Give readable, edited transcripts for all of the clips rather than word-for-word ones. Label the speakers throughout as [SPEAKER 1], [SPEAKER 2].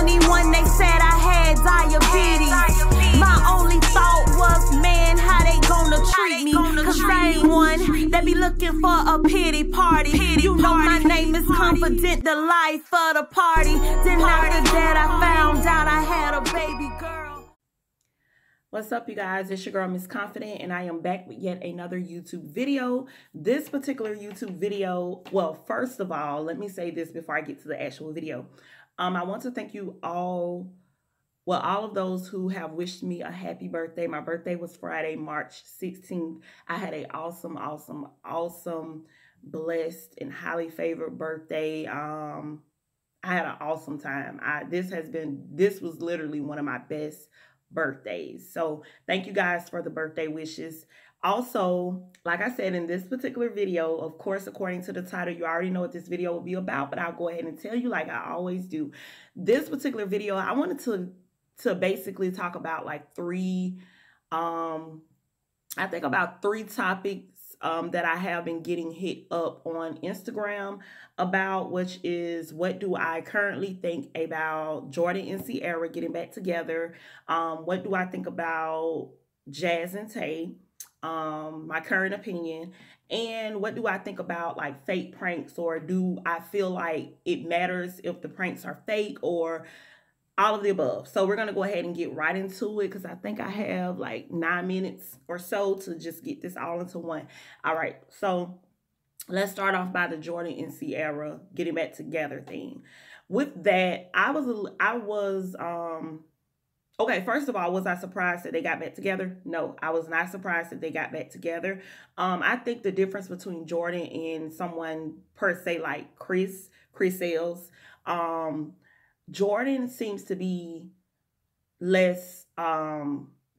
[SPEAKER 1] 21, they said I had diabetes. My only thought was, man, how they gonna treat me? Cause I ain't one that be looking for a pity party. You know my name is Confident, the life of the party. Then after that I found out I had a baby girl.
[SPEAKER 2] What's up, you guys? It's your girl, Miss Confident, and I am back with yet another YouTube video. This particular YouTube video, well, first of all, let me say this before I get to the actual video. I want to thank you all, well, all of those who have wished me a happy birthday. My birthday was Friday, March 16th. I had an awesome, blessed, and highly favored birthday. I had an awesome time. This was literally one of my best birthdays. So thank you guys for the birthday wishes. Also, like I said in this particular video, of course, according to the title, you already know what this video will be about, but I'll go ahead and tell you like I always do. This particular video, I wanted to basically talk about like three topics that I have been getting hit up on Instagram about, which is what do I currently think about Jordan and Cierra getting back together? What do I think about Jazz and Tay? My current opinion, and what do I think about like fake pranks, or do I feel like it matters if the pranks are fake, or all of the above. So we're going to go ahead and get right into it because I think I have like 9 minutes or so to just get this all into one. All right, so let's start off by the Jordan and Cierra getting back together thing. With that, okay, first of all, was I surprised that they got back together? No, I was not surprised that they got back together. I think the difference between Jordan and someone per se like Chris Sales, Jordan seems to be less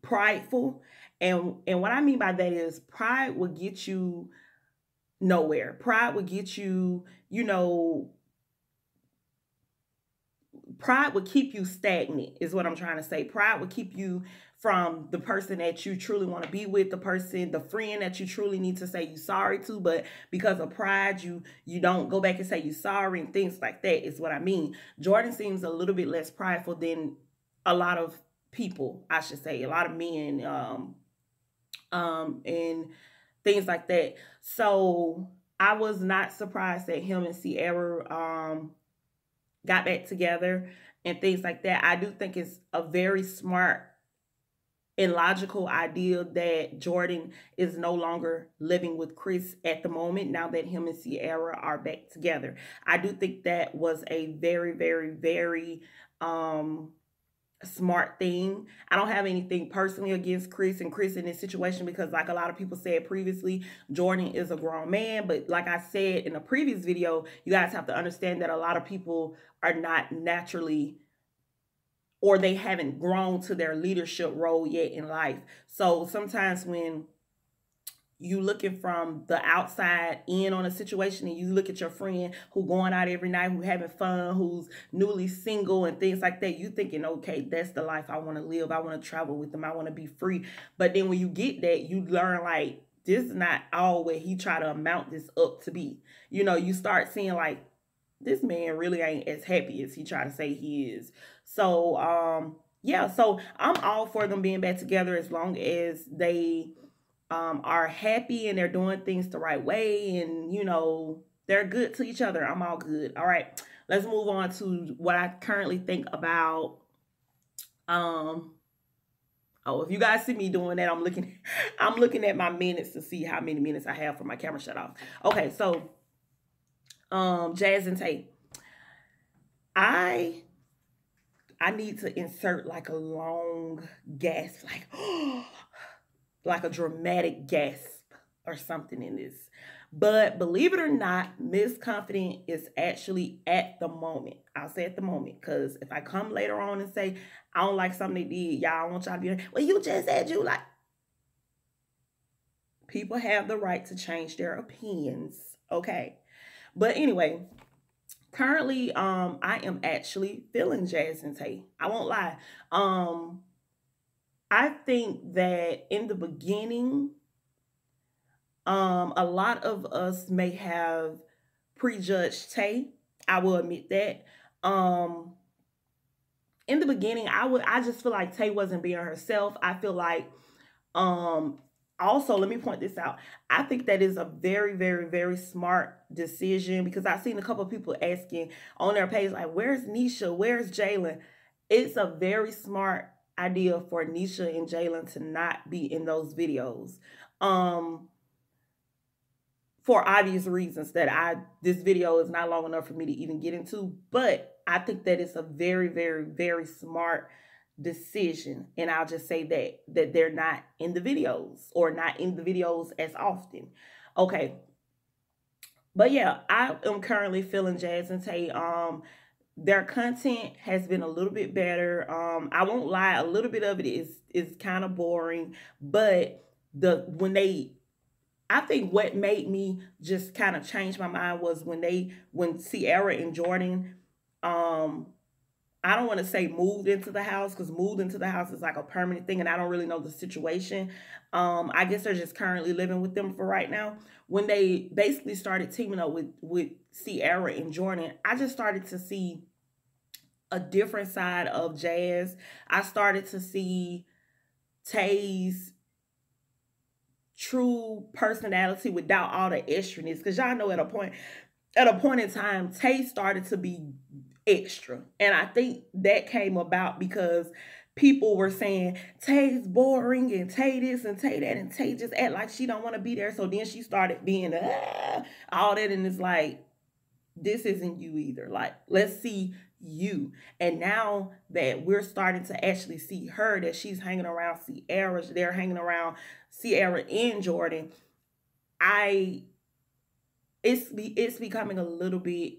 [SPEAKER 2] prideful. And what I mean by that is pride will get you nowhere. Pride will get you, pride would keep you stagnant is what I'm trying to say. Pride would keep you from the person that you truly want to be with, the friend that you truly need to say you sorry to, but because of pride, you don't go back and say you sorry and things like that is what I mean. Jordan seems a little bit less prideful than a lot of people, I should say, a lot of men, and things like that. So I was not surprised that him and Cierra, got back together and things like that. I do think it's a very smart and logical idea that Jordan is no longer living with Chris at the moment, now that him and Cierra are back together. I do think that was a very, very, very smart thing. I don't have anything personally against Chris in this situation because like a lot of people said previously, Jordan is a grown man. But like I said in a previous video, you guys have to understand that a lot of people are not naturally, or they haven't grown to their leadership role yet in life. So sometimes when you looking from the outside in on a situation and you look at your friend who going out every night, who having fun, who's newly single and things like that, you thinking, okay, that's the life I want to live. I want to travel with them. I want to be free. But then when you get that, you learn like, this is not all what he try to amount this up to be. You start seeing like, this man really ain't as happy as he try to say he is. So, yeah, so I'm all for them being back together as long as they are happy and they're doing things the right way and, they're good to each other. I'm all good. All right, let's move on to what I currently think about. Oh, if you guys see me doing that, I'm looking at my minutes to see how many minutes I have for my camera shut off. Okay, so Jazz and Tay. I need to insert like a long gasp, like a dramatic gasp or something in this. But believe it or not, Miss Confident is actually at the moment. I'll say at the moment, because if I come later on and say, I don't like something they did, y'all want y'all to be like, well, you just said you like. People have the right to change their opinions, okay? But anyway, currently, I am actually feeling Jazz and Tay. I won't lie. I think that in the beginning, a lot of us may have prejudged Tay. I will admit that. in the beginning, I just feel like Tay wasn't being herself. I feel like, also, let me point this out. I think that is a very, very, very smart decision, because I've seen a couple of people asking on their page, like, where's Nisha? Where's Jalen? It's a very smart idea for Nisha and Jalen to not be in those videos. For obvious reasons that this video is not long enough for me to even get into, but I think that it's a very, very, very smart decision. And I'll just say that they're not in the videos, or not in the videos as often. Okay. But yeah, I am currently feeling Jazz and Tay. Their content has been a little bit better. I won't lie, a little bit of it is kind of boring, but I think what made me just kind of change my mind was when Cierra and Jordan, I don't want to say moved into the house, because moved into the house is like a permanent thing, and I don't really know the situation. I guess they're just currently living with them for right now. When they basically started teaming up with Cierra and Jordan, I just started to see a different side of Jazz. I started to see Tay's true personality without all the extraness, because y'all know at a point in time, Tay started to be extra, and I think that came about because people were saying Tay's boring, and Tay this and Tay that, and Tay just act like she don't want to be there. So then she started being all that, and it's like, this isn't you either. Like, let's see you. And now that we're starting to actually see her, that she's hanging around Cierra, they're hanging around Cierra and Jordan, it's becoming a little bit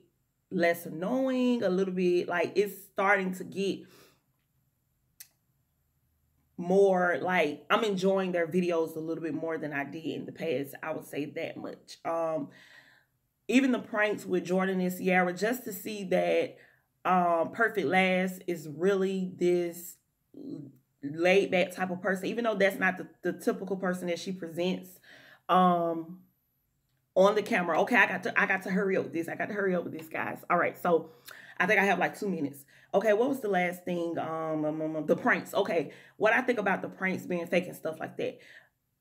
[SPEAKER 2] less annoying, a little bit like it's starting to get more like I'm enjoying their videos a little bit more than I did in the past. I would say that much. Even the pranks with Jordan and Cierra, just to see that Perfect Last is really this laid back type of person, even though that's not the typical person that she presents on the camera. Okay, I got to hurry up with this. I got to hurry up with this, guys. All right, so I think I have like 2 minutes. Okay, what was the last thing? The pranks. Okay, what I think about the pranks being fake and stuff like that.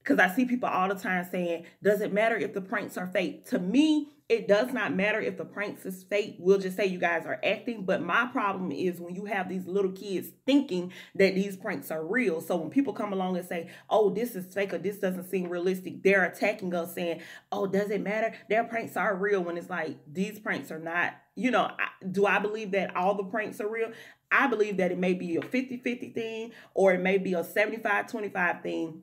[SPEAKER 2] Because I see people all the time saying, does it matter if the pranks are fake? To me, it does not matter if the pranks is fake. We'll just say you guys are acting. But my problem is when you have these little kids thinking that these pranks are real. So when people come along and say, oh, this is fake or this doesn't seem realistic, they're attacking us saying, oh, does it matter? Their pranks are real, when it's like, these pranks are not, you know, do I believe that all the pranks are real? I believe that it may be a 50-50 thing, or it may be a 75-25 thing,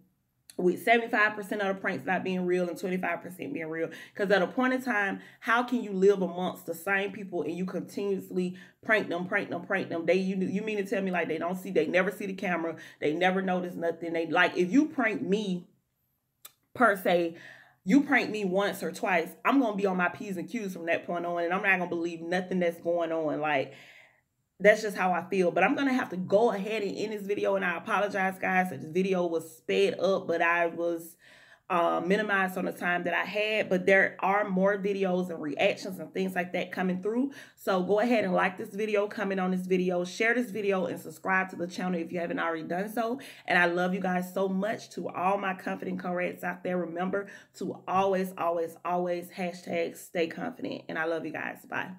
[SPEAKER 2] with 75% of the pranks not being real and 25% being real. Because at a point in time, how can you live amongst the same people and you continuously prank them? You mean to tell me like they never see the camera, they never notice nothing? They like, if you prank me per se, you prank me once or twice, I'm gonna be on my P's and Q's from that point on, and I'm not gonna believe nothing that's going on. Like, that's just how I feel. But I'm going to have to go ahead and end this video. And I apologize, guys, that this video was sped up, but I was minimized on the time that I had. But there are more videos and reactions and things like that coming through. So go ahead and like this video, comment on this video, share this video, and subscribe to the channel if you haven't already done so. And I love you guys so much. To all my confident co-reds out there, remember to always, always, always hashtag stay confident. And I love you guys. Bye.